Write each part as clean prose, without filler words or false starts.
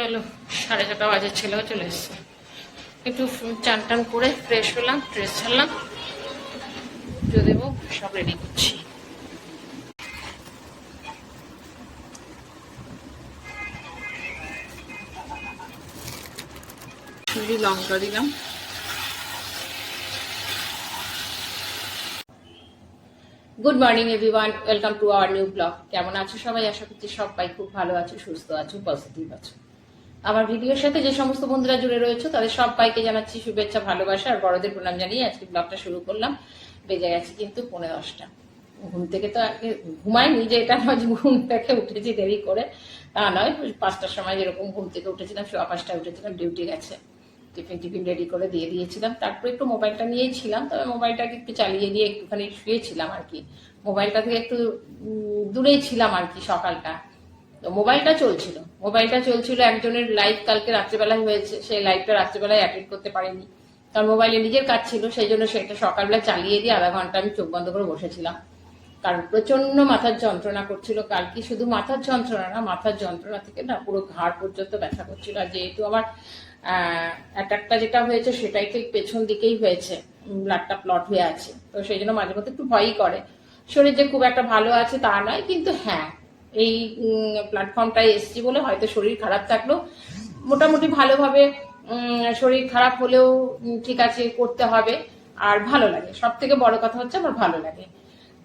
চলো 6:30 বাজে, ছেলেও চলে এসছে। একটু চান টান করে ফ্রেশ হলাম, ড্রেস ছাড়লাম, পুজো দেবো, সব রেডি করছি। লঙ্কা দিলাম। Good morning everyone, welcome to our new blog. কেমন আছো সবাই? আশা করছি সবাই খুব ভালো আছো, সুস্থ আছো, পজিটিভ আছো। আমার ভিডিওর সাথে যে সমস্ত বন্ধুরা জুড়ে রয়েছে তাদের সবাইকে জানাচ্ছি শুভেচ্ছা, ভালোবাসা আর বড়দের প্রণাম জানিয়ে আজকে ব্লগটা শুরু করলাম। বেজে গেছে কিন্তু 9:45। ঘুম থেকে তো আগে ঘুমাইনি, যে এটা নয় যে ঘুম থেকে উঠেছি দেরি করে, তা নয়। 5টার সময় যেরকম ঘুম থেকে উঠেছিলাম, 5:15 উঠেছিলাম, ডিউটি গেছে, টিফিন রেডি করে দিয়ে দিয়েছিলাম। তারপরে একটু মোবাইলটা নিয়েই ছিলাম, তবে মোবাইলটাকে একটু চালিয়ে দিয়ে একটুখানি শুয়েছিলাম আর কি। মোবাইলটা থেকে একটু দূরেই ছিলাম আর কি সকালটা। তো মোবাইলটা চলছিল একজনের লাইভ কালকে রাত্রেবেলায় হয়েছে, সেই লাইভটা রাত্রেবেলায় অ্যাটেন্ড করতে পারিনি, কারণ মোবাইলে নিজের কাজ ছিল। সেই জন্য সেটা সকালবেলা চালিয়ে দিয়ে আধা ঘন্টা আমি চোখ বন্ধ করে বসেছিলাম, কারণ প্রচন্ড মাথার যন্ত্রণা করছিল। কালকে শুধু মাথার যন্ত্রণা না, মাথার যন্ত্রণা থেকে না পুরো ঘাড় পর্যন্ত ব্যথা করছিল। আর যেহেতু আমার অ্যাটাকটা যেটা হয়েছে সেটাই ঠিক পেছন দিকেই হয়েছে, ব্লাডটা ক্লট হয়ে আছে, তো সেই জন্য মাঝে মধ্যে একটু ভয়ই করে। শরীর যে খুব একটা ভালো আছে তা নয়, কিন্তু হ্যাঁ, এই প্ল্যাটফর্মটায় এসছি বলে হয়তো শরীর খারাপ থাকলেও মোটামুটি ভালোভাবে, শরীর খারাপ হলেও ঠিক আছে, করতে হবে। আর ভালো লাগে, সব থেকে বড় কথা হচ্ছে আমার ভালো লাগে।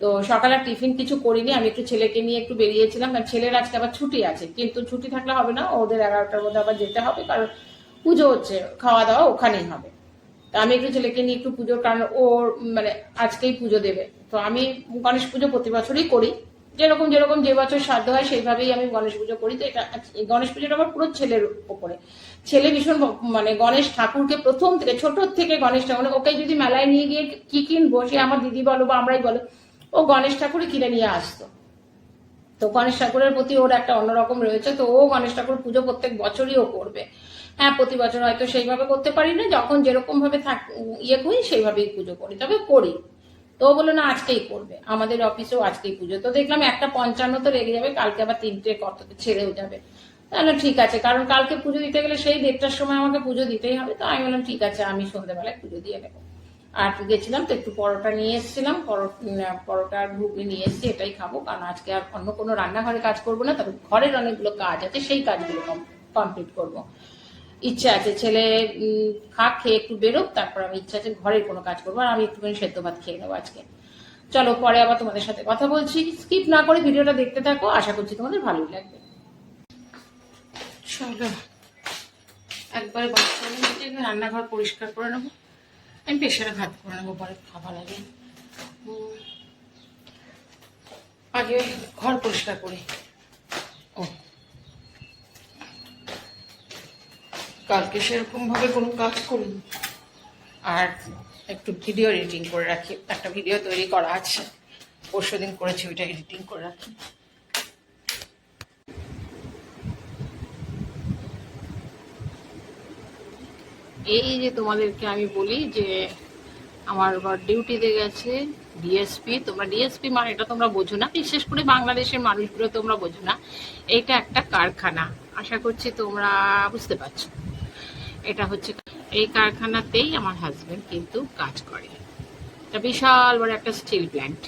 তো সকালে টিফিন কিছু করিনি, আমি একটু ছেলেকে নিয়ে একটু বেরিয়েছিলাম, কারণ ছেলের আজকে আবার ছুটি আছে। কিন্তু ছুটি থাকলে হবে না, ওদের 11টার মধ্যে আবার যেতে হবে, কারণ পুজো হচ্ছে, খাওয়া দাওয়া ওখানেই হবে। তা আমি একটু ছেলেকে নিয়ে একটু পুজোর, কারণ ওর মানে আজকেই পুজো দেবে। তো আমি গণেশ পুজো প্রতি বছরই করি, যেরকম যেরকম যে বছর সাধ্য হয় সেইভাবেই আমি গণেশ পুজো করি। তো এটা গণেশ পুজোটা আমার পুরো ছেলের ওপরে। ছেলে ভীষণ মানে গণেশ ঠাকুরকে প্রথম থেকে, ছোট থেকে গণেশ ঠাকুর, মানে ওকে যদি মেলায় নিয়ে গিয়ে কি কিনবো, সে আমার দিদি বলো বা আমরাই বলো, ও গণেশ ঠাকুরই কিনে নিয়ে আসতো। তো গণেশ ঠাকুরের প্রতি ওর একটা অন্যরকম রয়েছে, তো ও গণেশ ঠাকুর পুজো প্রত্যেক বছরই ও করবে। হ্যাঁ, প্রতি বছর হয়তো সেইভাবে করতে পারি না, যখন যেরকম ভাবে ইয়ে করি সেইভাবেই পুজো করি, তবে করি। তো ও বললো না আজকেই করবে, আমাদের অফিসেও আজকেই পুজো। তো দেখলাম 1:55 তো লেগে যাবে, কালকে আবার 3টে কততে ছেড়েও যাবে। তাহলে ঠিক আছে, কারণ কালকে পুজো দিতে গেলে সেই 1:30টার সময় আমাকে পুজো দিতেই হবে। তো আমি বললাম ঠিক আছে, আমি সন্ধ্যেবেলায় পুজো দিয়ে নেবো। আর গেছিলাম তো একটু পরোটা নিয়ে এসেছিলাম, পরোটার ঘুগনি নিয়ে এসেছি, এটাই খাবো, কারণ আজকে আর অন্য কোনো রান্নাঘরে কাজ করবো না, তবে ঘরের অনেকগুলো কাজ আছে, সেই কাজগুলো কমপ্লিট করবো। ইচ্ছা আছে ছেলে খেয়ে একটু বেরোক, তারপর আমি ইচ্ছা আছে ঘরের কোনো কাজ করবো, আর আমি একটুখানি সেদ্ধ ভাত খেয়ে নেবো আজকে। চলো, পরে আবার তোমাদের সাথে কথা বলছি, স্কিপ না করে ভিডিওটা দেখতে থাকো, আশা করছি তোমাদের ভালোই লাগবে। চলো একবারে রান্নাঘর পরিষ্কার করে নেবো, আমি প্রেশারে ভাত করে নেবো, পরে খাবার লাগে। আগে ঘর পরিষ্কার করি। ও কালকে সেরকম ভাবে কোনো কাজ করিনি, আর একটু ভিডিও এডিটিং করে রাখি, একটা ভিডিও তৈরি করা আছে, পরশুদিন করেছি, ওইটা এডিটিং করে রাখি। এই যে তোমাদেরকে আমি বলি যে আমার ডিউটিতে গেছে ডিএসপি। তোমরা ডিএসপি মানে এটা তোমরা বোঝো না, বিশেষ করে বাংলাদেশের মানুষগুলো তোমরা বোঝো না। এটা একটা কারখানা, আশা করছি তোমরা বুঝতে পারছো। এটা হচ্ছে, এই কারখানাতেই আমার হাজবেন্ড কিন্তু কাজ করে। এটা বিশাল বড় একটা স্টিল প্ল্যান্ট।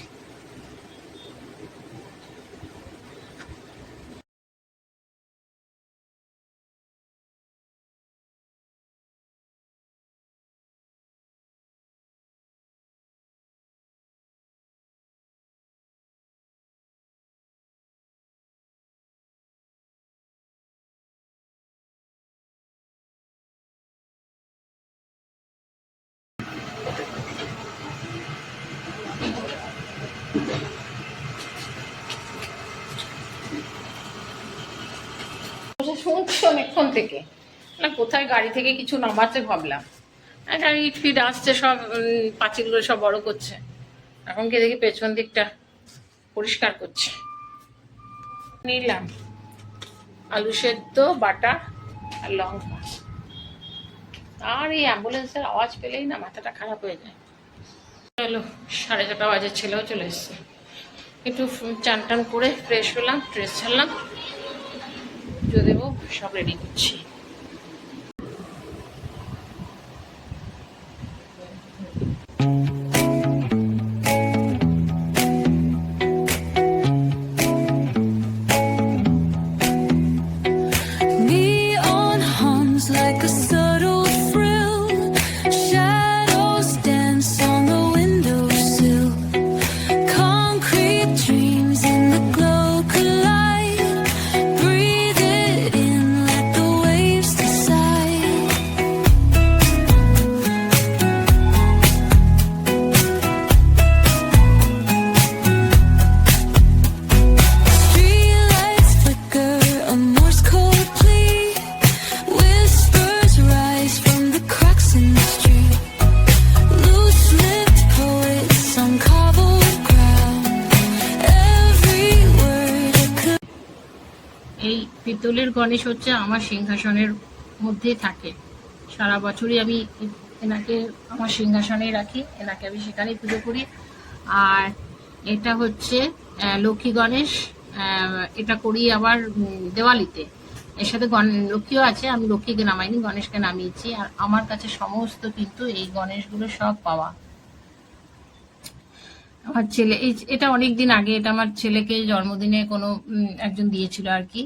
শুনছি অনেকক্ষণ থেকে, কোথায় গাড়ি থেকে কিছু নামাচ্ছে ভাবলাম, গাড়ি ফিট আসছে, সব পাঁচিলগুলো সব বড় করছে। এখন কি দেখি পেছন দিকটা পরিষ্কার করছে। নিলাম আলু সেদ্ধ, বাটা আর লঙ্কা। আর এই অ্যাম্বুলেন্সের আওয়াজ পেলেই না মাথাটা খারাপ হয়ে যায়। চলো 4:30 বাজে, ছেলেও চলে এসছে। একটু চান টান করে ফ্রেশ হলাম, ড্রেস ছাড়লাম, পুজো দেবো, সব রেডি করছি। এই পিতলের গণেশ হচ্ছে আমার সিংহাসনের মধ্যেই থাকে, সারা বছরই আমি এনাকে আমার সিংহাসনে রাখি, এনাকে আমি সেখানেই পুজো করি। আর এটা হচ্ছে লক্ষ্মী গণেশ, এটা করি আবার দেওয়ালিতে। এর সাথে লক্ষ্মীও আছে, আমি লক্ষ্মীকে নামাইনি, গণেশকে নামিয়েছি। আর আমার কাছে সমস্ত কিন্তু এই গণেশগুলো সব পাওয়া। আমার ছেলে এটা অনেকদিন আগে, এটা আমার ছেলেকে জন্মদিনে কোনো একজন দিয়েছিল আর কি।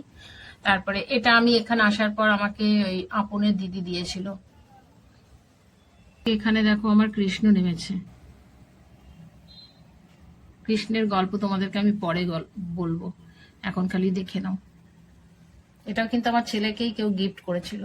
তারপরে এটা আমি এখানে আসার পর আমাকে ওই আপনের দিদি দিয়েছিল। এখানে দেখো আমার কৃষ্ণ নেমেছে। কৃষ্ণের গল্প তোমাদেরকে আমি পরে বলবো, এখন খালি দেখে নাও। এটাও কিন্তু আমার ছেলেকেই কেউ গিফট করেছিল।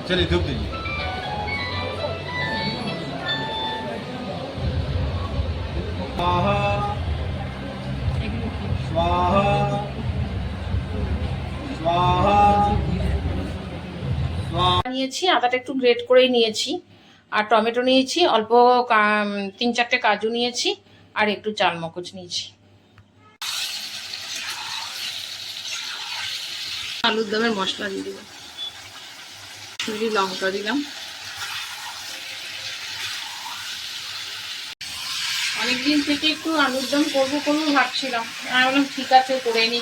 चलिए धूप दीजिए। स्वाहा स्वाहा स्वाहा নিয়েছি, আদাটা একটু গ্রেট করেই নিয়েছি, আর টমেটো নিয়েছি অল্প, 3-4টে কাজু নিয়েছি, আর একটু চাল মগজ নিয়েছি। আলুর দমের মশলা দিয়ে দিলাম, লঙ্কা দিলাম। অনেকদিন থেকে একটু আলুর দম করবো ভাবছিলাম, আমি বললাম ঠিক আছে করে নি।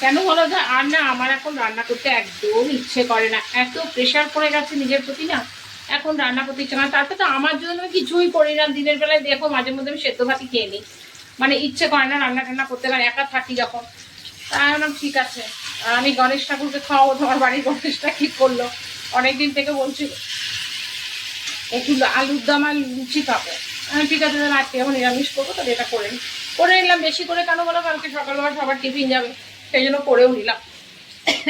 কেন বলো তো, আর না আমার এখন রান্না করতে একদম ইচ্ছে করে না, এত প্রেশার পড়ে গেছে নিজের প্রতি না, এখন রান্না করতে ইচ্ছে না। তারপরে তো আমার জন্য কিছুই করি না, দিনের বেলায় দেখো মাঝে মধ্যে আমি সেদ্ধ ভাতই খেয়ে নিই, মানে ইচ্ছে করে না রান্না টান্না করতে, পারে একা থাকি যখন। তাই বললাম ঠিক আছে, আমি গণেশ ঠাকুরকে খাওয়াবো, তোমার বাড়ির গণেশটা কি করলো, অনেকদিন থেকে বলছিল একটু আলুর দম আর লুচি খাবো। আমি ঠিক আছে তাহলে আজকে যখন নিরামিষ করবো তাহলে এটা করে নিলাম। বেশি করে কেন বলো, কালকে সকালবেলা সবার টিফিন যাবে, সেই জন্য করেও নিলাম।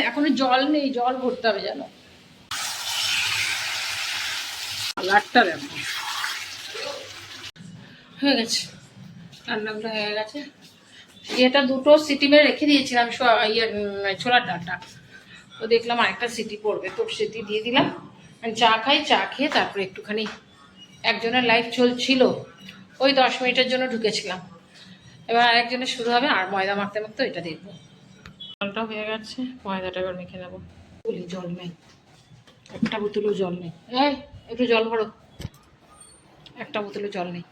এখনো জল নেই, জল ভরতে হবে যেন। কালারটা দেখো হয়ে গেছে, রান্নাগুলো হয়ে গেছে। এটা 2টো সিটি মেরে রেখে দিয়েছিলাম ছোলার ডালটা, তো দেখলাম আরেকটা সিটি পড়বে, তো সিটি দিয়ে দিলাম। চা খাই, চা খেয়ে তারপরে একটুখানি একজনের লাইভ চলছিল, ওই 10 মিনিটের জন্য ঢুকেছিলাম। এবার আরেকজনের শুরু হবে, আর ময়দা মাখতে মাখতে এটা দেখবো। জলটা হয়ে গেছে, ময়দাটা এবার মেখে নেবো। বলি জল নেই, একটা বোতলও জল নেই। এই একটু জল ভরো, একটা বোতলে জল নেই।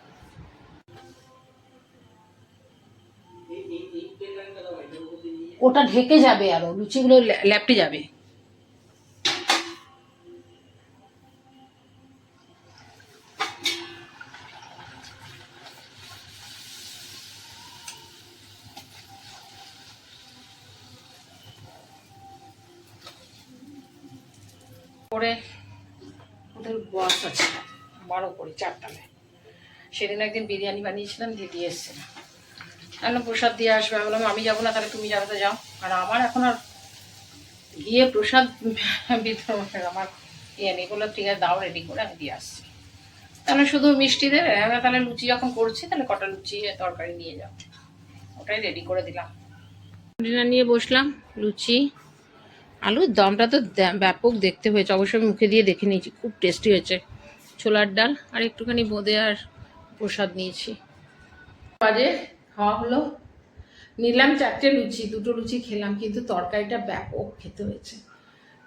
ওটা ঢেকে যাবে, আরো লুচিগুলো ল্যাপটে যাবে। পরে ওদের বস আছে, বড় করে 4টায়, সেদিন একদিন বিরিয়ানি বানিয়েছিলাম, দিয়ে এসেছিলাম। এখন প্রসাদ দিয়ে আসবে, আমি বললাম আমি যাবো না, তাহলে তুমি যাবে তো যাও। আর আমার এখন আর গিয়ে প্রসাদ বিতরণের আমার নেই, বললো ঠিক আছে দাও রেডি করে, আমি দিয়ে আসছি। তাহলে শুধু মিষ্টি দেবে, আমরা তাহলে লুচি যখন করছি তাহলে কটা লুচি তরকারি নিয়ে যাও, ওটাই রেডি করে দিলাম। ডিনার নিয়ে বসলাম, লুচি, আলুর দমটা তো ব্যাপক দেখতে হয়েছে, অবশ্যই আমি মুখে দিয়ে দেখে নিয়েছি, খুব টেস্টি হয়েছে। ছোলার ডাল আর একটুখানি বোঁদে আর প্রসাদ নিয়েছি। বাজে খাওয়া হলো, নিলাম 4টে লুচি, 2টো লুচি খেলাম, কিন্তু তরকারিটা ব্যাপক খেতে হয়েছে।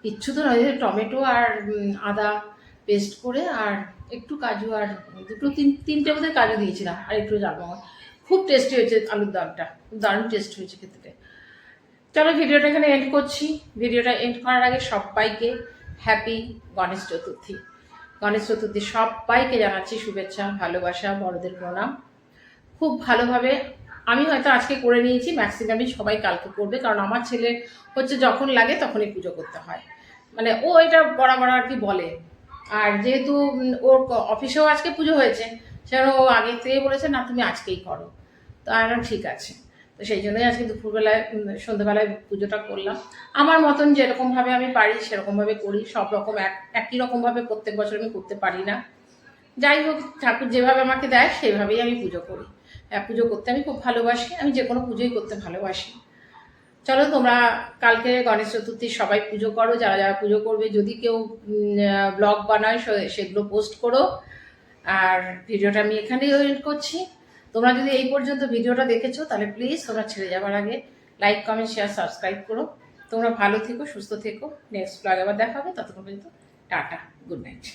কিচ্ছু তো নয়, টমেটো আর আদা পেস্ট করে আর একটু কাজু আর তিনটে বোধহয় কাজু দিয়েছিলাম আর একটু জালমগজ। খুব টেস্টি হয়েছে আলুর দমটা, খুব দারুণ টেস্ট হয়েছে খেতে। চলো ভিডিওটা এখানে এন্ড করছি। ভিডিওটা এন্ড করার আগে সবাইকে হ্যাপি গণেশ চতুর্থী। গণেশ চতুর্থী সবাইকে জানাচ্ছি শুভেচ্ছা, ভালোবাসা, বড়দের প্রণাম। খুব ভালোভাবে আমি হয়তো আজকে করে নিয়েছি, ম্যাক্সিমামই সবাই কালকে করবে, কারণ আমার ছেলে হচ্ছে যখন লাগে তখনই পুজো করতে হয়, মানে ও এটা বরাবর আর কি বলে। আর যেহেতু ওর অফিসেও আজকে পুজো হয়েছে, সেখানে ও আগে থেকে বলেছে না তুমি আজকেই করো, তো আমি ঠিক আছে। তো সেই জন্যই আজকে দুপুরবেলায় সন্ধ্যেবেলায় পুজোটা করলাম। আমার মতন যেরকমভাবে আমি পারি সেরকমভাবে করি, সব রকম একই রকমভাবে প্রত্যেক বছর আমি করতে পারি না। যাই হোক, ঠাকুর যেভাবে আমাকে দেয় সেইভাবেই আমি পুজো করি। পুজো করতে আমি খুব ভালোবাসি, আমি যে কোনো পুজোই করতে ভালোবাসি। চলো তোমরা কালকে গণেশ চতুর্থী সবাই পুজো করো, যারা যারা পুজো করবে, যদি কেউ ব্লগ বানায় সেগুলো পোস্ট করো। আর ভিডিওটা আমি এখানেই এন্ড করছি। তোমরা যদি এই পর্যন্ত ভিডিওটা দেখেছো তাহলে প্লিজ তোমরা ছেড়ে যাওয়ার আগে লাইক, কমেন্ট, শেয়ার, সাবস্ক্রাইব করো। তোমরা ভালো থেকো, সুস্থ থেকো। নেক্সট ব্লগ আবার দেখা হবে, ততক্ষণ পর্যন্ত টাটা, গুড নাইট।